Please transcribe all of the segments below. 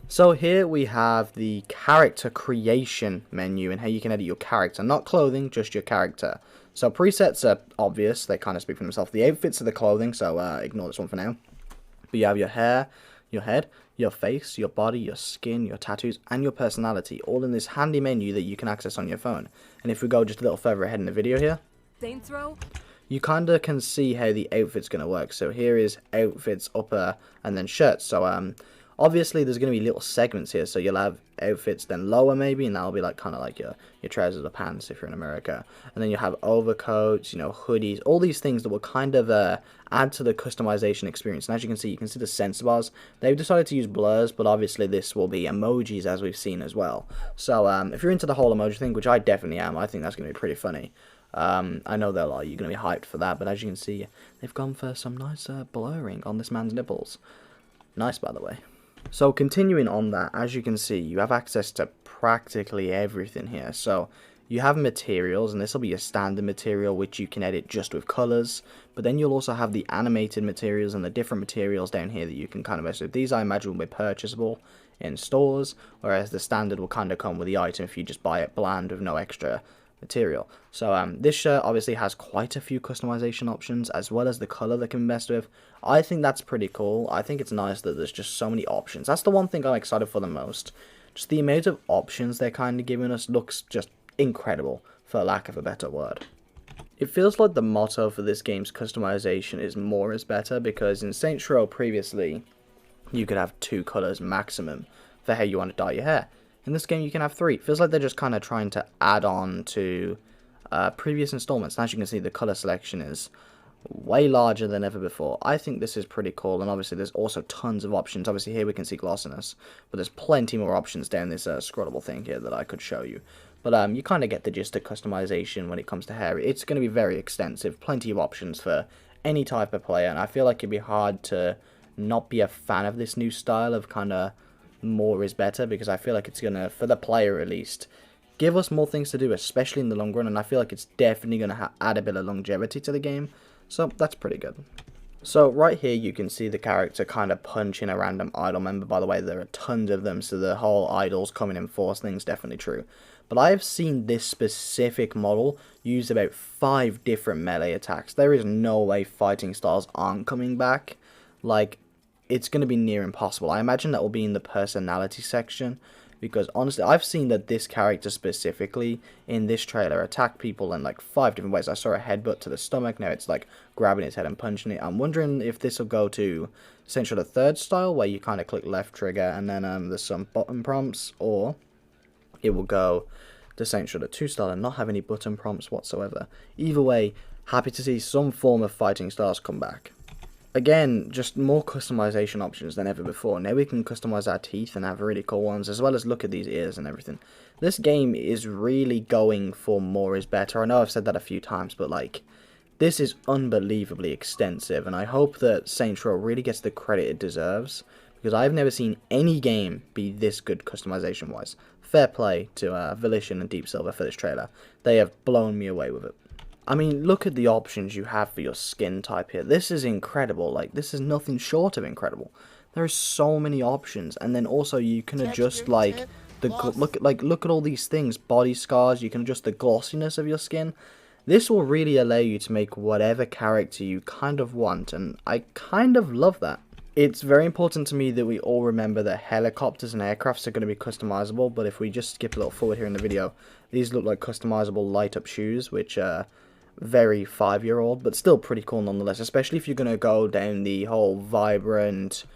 So here we have the character creation menu and how you can edit your character, not clothing, just your character. So presets are obvious, they kind of speak for themselves. The outfits are the clothing, so ignore this one for now. But you have your hair, your head, your face, your body, your skin, your tattoos, and your personality, all in this handy menu that you can access on your phone. And if we go just a little further ahead in the video here, you kind of can see how the outfit's going to work. So here is outfits, upper, and then shirts. So obviously there's going to be little segments here. So you'll have outfits, then lower maybe, and that'll be like kind of like your trousers or pants if you're in America. And then you have overcoats, you know, hoodies, all these things that will kind of add to the customization experience. And as you can see the sensor bars. They've decided to use blurs, but obviously this will be emojis as we've seen as well. So if you're into the whole emoji thing, which I definitely am, I think that's going to be pretty funny. I know you're going to be hyped for that, but as you can see, they've gone for some nice blurring on this man's nipples. Nice, by the way. So continuing on that, as you can see, you have access to practically everything here. So you have materials, and this will be a standard material which you can edit just with colors, but then you'll also have the animated materials and the different materials down here that you can kind of mess with. These I imagine will be purchasable in stores, whereas the standard will kind of come with the item if you just buy it bland with no extra material. So this shirt obviously has quite a few customization options, as well as the color that can be messed with. I think that's pretty cool. I think it's nice that there's just so many options. That's the one thing I'm excited for the most. Just the amount of options they're kind of giving us looks just incredible, for lack of a better word. It feels like the motto for this game's customization is more is better, because in Saints Row previously you could have 2 colors maximum for how you want to dye your hair. In this game, you can have 3. It feels like they're just kind of trying to add on to previous installments. And as you can see, the color selection is way larger than ever before. I think this is pretty cool, and obviously there's also tons of options. Obviously here we can see glossiness, but there's plenty more options down this scrollable thing here that I could show you. But you kind of get the gist of customization when it comes to hair. It's going to be very extensive, plenty of options for any type of player, and I feel like it'd be hard to not be a fan of this new style of kind of more is better, because I feel like it's gonna, for the player at least, give us more things to do, especially in the long run, and I feel like it's definitely gonna add a bit of longevity to the game, so that's pretty good. So right here you can see the character kind of punching a random idol member. By the way, there are tons of them, so the whole idols coming in force thing's definitely true. But I have seen this specific model use about 5 different melee attacks. There is no way fighting styles aren't coming back. Like, it's going to be near impossible. I imagine that will be in the personality section, because honestly, I've seen that this character specifically in this trailer attack people in like 5 different ways. I saw a headbutt to the stomach, now it's like grabbing his head and punching it. I'm wondering if this will go to essentially the 3rd style, where you kind of click left trigger and then there's some button prompts, or it will go to Saints Row 2 style and not have any button prompts whatsoever. Either way, happy to see some form of fighting styles come back. Again, just more customization options than ever before. Now we can customize our teeth and have really cool ones, as well as look at these ears and everything. This game is really going for more is better. I know I've said that a few times, but like, this is unbelievably extensive, and I hope that Saints Row really gets the credit it deserves, because I've never seen any game be this good customization wise. Fair play to Volition and Deep Silver for this trailer. They have blown me away with it. I mean, look at the options you have for your skin type here. This is incredible. Like, this is nothing short of incredible. There are so many options, and then also you can adjust like the look at all these things. Body scars. You can adjust the glossiness of your skin. This will really allow you to make whatever character you kind of want, and I kind of love that. It's very important to me that we all remember that helicopters and aircrafts are going to be customizable, but if we just skip a little forward here in the video, these look like customizable light-up shoes, which very 5-year-old, but still pretty cool nonetheless, especially if you're going to go down the whole vibrant,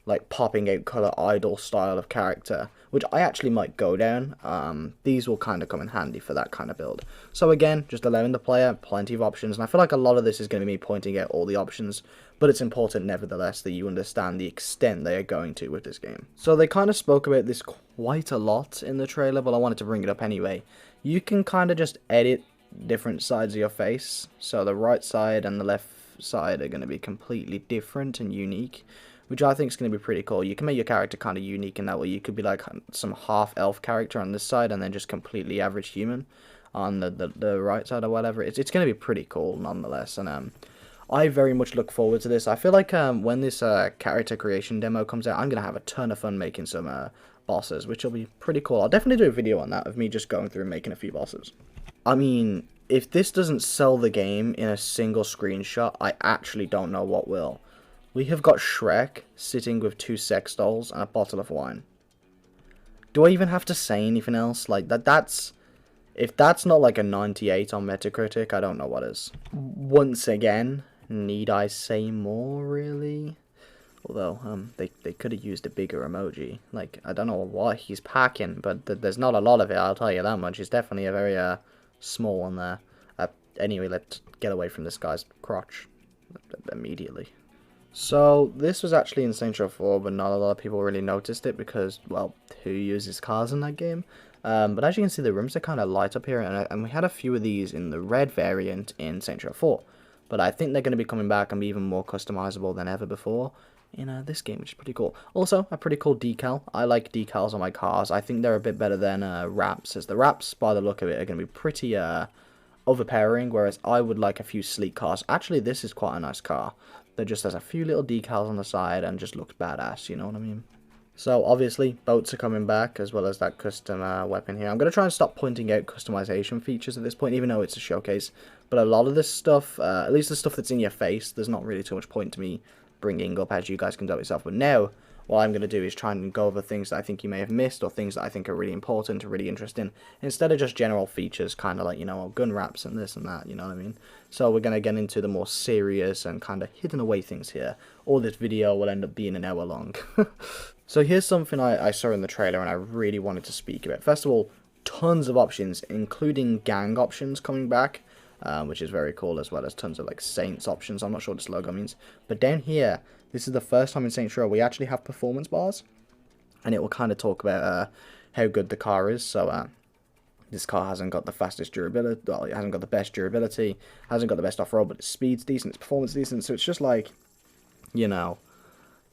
like popping out color idol style of character, which I actually might go down. These will kind of come in handy for that kind of build. So again, just allowing the player plenty of options, and I feel like a lot of this is going to be me pointing out all the options, but it's important nevertheless that you understand the extent they are going to with this game. So they kind of spoke about this quite a lot in the trailer, but I wanted to bring it up anyway. You can kind of just edit different sides of your face, so the right side and the left side are going to be completely different and unique, which I think is going to be pretty cool. You can make your character kind of unique in that way. You could be like some half elf character on this side and then just completely average human on the right side or whatever. It's going to be pretty cool nonetheless. And I very much look forward to this. I feel like when this character creation demo comes out, I'm going to have a ton of fun making some bosses, which will be pretty cool. I'll definitely do a video on that of me just going through and making a few bosses. I mean, if this doesn't sell the game in a single screenshot, I actually don't know what will. We have got Shrek sitting with 2 sex dolls and a bottle of wine. Do I even have to say anything else? Like, that's... If that's not like a 98 on Metacritic, I don't know what is. Once again, need I say more, really? Although, they could have used a bigger emoji. Like, I don't know what he's packing, but there's not a lot of it, I'll tell you that much. It's definitely a very, small one there. Anyway, let's get away from this guy's crotch immediately. So, this was actually in Saints Row 4, but not a lot of people really noticed it because, well, who uses cars in that game? But as you can see, the rooms are kind of light up here, and we had a few of these in the red variant in Saints Row 4. But I think they're going to be coming back and be even more customizable than ever before in this game, which is pretty cool. Also, a pretty cool decal. I like decals on my cars. I think they're a bit better than wraps, as the wraps, by the look of it, are going to be pretty overpowering, whereas I would like a few sleek cars. Actually, this is quite a nice car. That just has a few little decals on the side and just looks badass, you know what I mean? So, obviously, boats are coming back, as well as that custom weapon here. I'm going to try and stop pointing out customization features at this point, even though it's a showcase. But a lot of this stuff, at least the stuff that's in your face, there's not really too much point to me bringing up, as you guys can do it yourself. But now, what I'm going to do is try and go over things that I think you may have missed, or things that I think are really important, or really interesting, instead of just general features, kind of like, you know, gun wraps and this and that, you know what I mean? So we're going to get into the more serious and kind of hidden away things here. All this video will end up being an hour long. So here's something I saw in the trailer and I really wanted to speak about. First of all, tons of options, including gang options coming back, which is very cool, as well as tons of like Saints options. I'm not sure what this logo means. But down here, this is the first time in Saints Row we actually have performance bars. And it will kind of talk about how good the car is. So this car hasn't got the fastest durability, well, it hasn't got the best durability, hasn't got the best off-road, but its speed's decent, its performance decent. So it's just like, you know,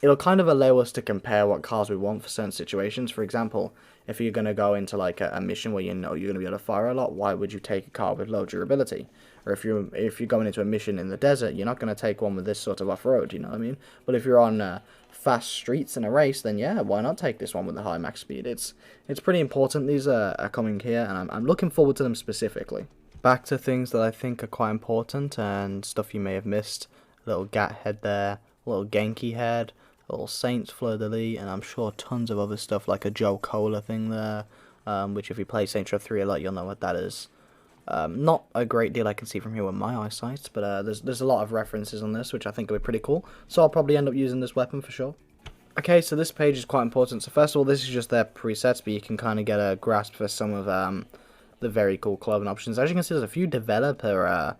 it'll kind of allow us to compare what cars we want for certain situations. For example, if you're going to go into like a mission where you know you're going to be able to fire a lot, why would you take a car with low durability? Or if you're going into a mission in the desert, you're not going to take one with this sort of off-road, you know what I mean? But if you're on fast streets in a race, then yeah, why not take this one with the high max speed? It's pretty important. These are coming here, and I'm looking forward to them specifically. Back to things that I think are quite important and stuff you may have missed. A little Gat head there, a little Genki head, a little Saints fleur-de-lis, and I'm sure tons of other stuff like a Joe Cola thing there, which if you play Saints Row 3 a lot, you'll know what that is. Not a great deal I can see from here with my eyesight, but there's a lot of references on this, which I think will be pretty cool, so I'll probably end up using this weapon for sure. Okay, so this page is quite important. So first of all, this is just their presets, but you can kind of get a grasp for some of the very cool clothing options. As you can see, there's a few developer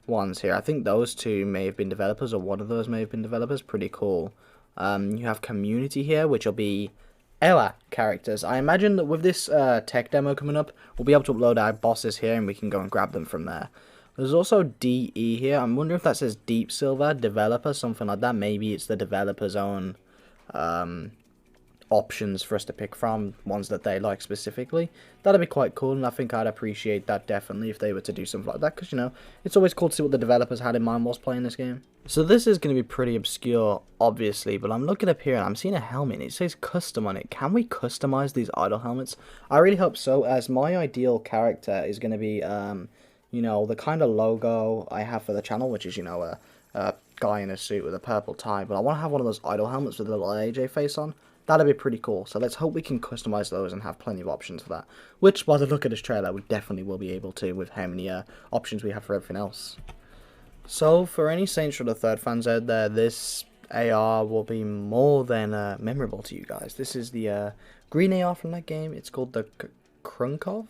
ones here. I think those two may have been developers, or one of those may have been developers. Pretty cool. You have community here, which will be our characters. I imagine that with this tech demo coming up, we'll be able to upload our bosses here, and we can go and grab them from there. There's also DE here. I'm wondering if that says Deep Silver, developer, something like that. Maybe it's the developer's own options for us to pick from, ones that they like specifically. That'd be quite cool, and I think I'd appreciate that definitely if they were to do something like that, because, you know, it's always cool to see what the developers had in mind whilst playing this game. So this is going to be pretty obscure, obviously, but I'm looking up here and I'm seeing a helmet, and it says custom on it. Can we customize these idle helmets? I really hope so, as my ideal character is going to be, you know, the kind of logo I have for the channel, which is, you know, a guy in a suit with a purple tie, but I want to have one of those idle helmets with a little AJ face on. That'd be pretty cool, so let's hope we can customize those and have plenty of options for that, which, by the look of this trailer, we definitely will be able to with how many options we have for everything else. So, for any Saints Row the Third fans out there, this AR will be more than memorable to you guys. This is the green AR from that game. It's called the Krunkov.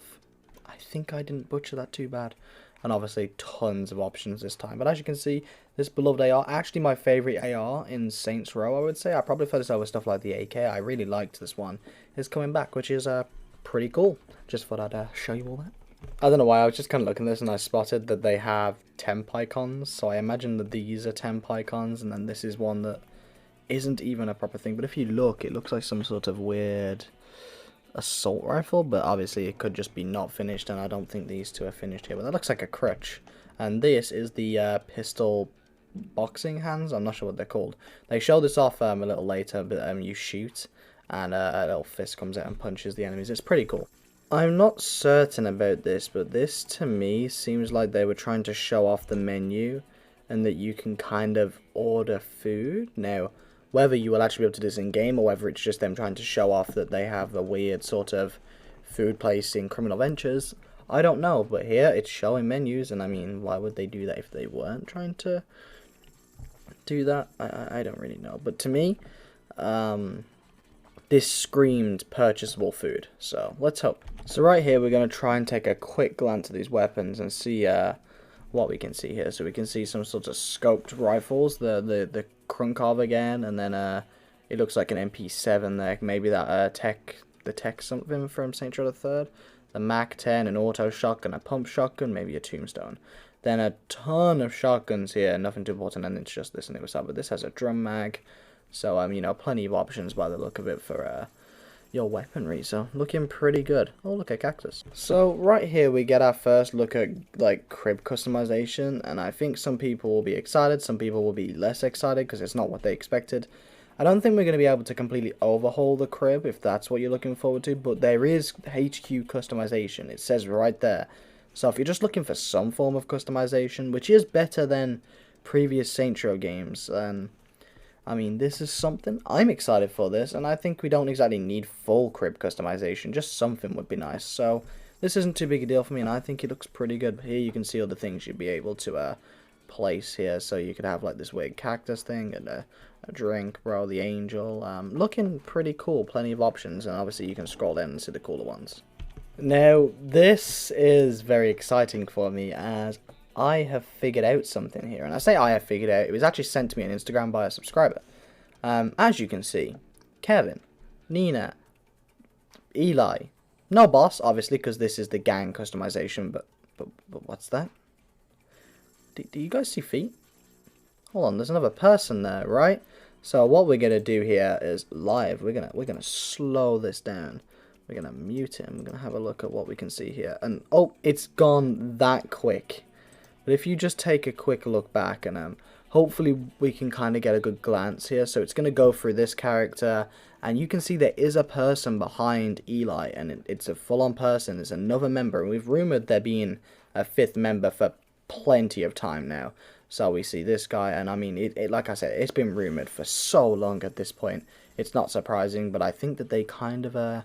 I think I didn't butcher that too bad. And obviously tons of options this time. But as you can see, this beloved AR, actually my favourite AR in Saints Row, I would say. I probably prefer this over stuff like the AK. I really liked this one. It's coming back, which is pretty cool. Just thought I'd show you all that. I don't know why, I was just kind of looking at this and I spotted that they have temp icons. So I imagine that these are temp icons, and then this is one that isn't even a proper thing. But if you look, it looks like some sort of weird assault rifle, but obviously it could just be not finished, and I don't think these two are finished here. But that looks like a crutch, and this is the pistol boxing hands. I'm not sure what they're called. They show this off a little later, but you shoot, and a little fist comes out and punches the enemies. It's pretty cool. I'm not certain about this, but this to me seems like they were trying to show off the menu and that you can kind of order food. Now, whether you will actually be able to do this in game or whether it's just them trying to show off that they have a weird sort of food place in Criminal Ventures, I don't know. But here it's showing menus, and I mean, why would they do that if they weren't trying to do that? I don't really know. But to me, this screamed purchasable food, so let's hope. So right here we're going to try and take a quick glance at these weapons and see what we can see here. So we can see some sort of scoped rifles, the Krunkov again, and then it looks like an MP7 there, maybe that the tech something from Saint Joe the Third, the MAC-10, an auto shotgun, a pump shotgun, maybe a tombstone. Then a ton of shotguns here, nothing too important, and it's just this on the other side, but this has a drum mag. So, you know, plenty of options by the look of it for your weaponry. So, looking pretty good. Oh, look at cactus. So, right here we get our first look at, like, crib customization. And I think some people will be excited. Some people will be less excited because it's not what they expected. I don't think we're going to be able to completely overhaul the crib if that's what you're looking forward to. But there is HQ customization. It says right there. So, if you're just looking for some form of customization, which is better than previous Saints Row games, I mean, this is something. I'm excited for this, and I think we don't exactly need full crib customization. Just something would be nice. So, this isn't too big a deal for me, and I think it looks pretty good. But here you can see all the things you'd be able to place here. So, you could have, like, this weird cactus thing, and a drink, bro, the angel. Looking pretty cool. Plenty of options, and obviously you can scroll down and see the cooler ones. Now, this is very exciting for me, as I have figured out something here. And I say I have figured out, it was actually sent to me on Instagram by a subscriber. As you can see, Kevin, Nina, Eli, no boss, obviously, because this is the gang customization, but what's that? Do you guys see feet? Hold on, there's another person there, right? So what we're gonna do here is live. We're gonna slow this down. We're gonna mute it, and we're gonna have a look at what we can see here. And oh, it's gone that quick. But if you just take a quick look back, and hopefully we can kind of get a good glance here. So it's going to go through this character, and you can see there is a person behind Eli, and it's a full-on person. It's another member, and we've rumored there being a fifth member for plenty of time now. So we see this guy, and I mean, it like I said, it's been rumored for so long at this point. It's not surprising, but I think that they kind of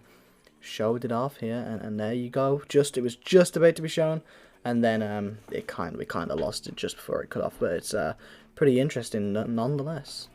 showed it off here, and there you go. It was just about to be shown. And then we kind of lost it just before it cut off, but it's pretty interesting nonetheless.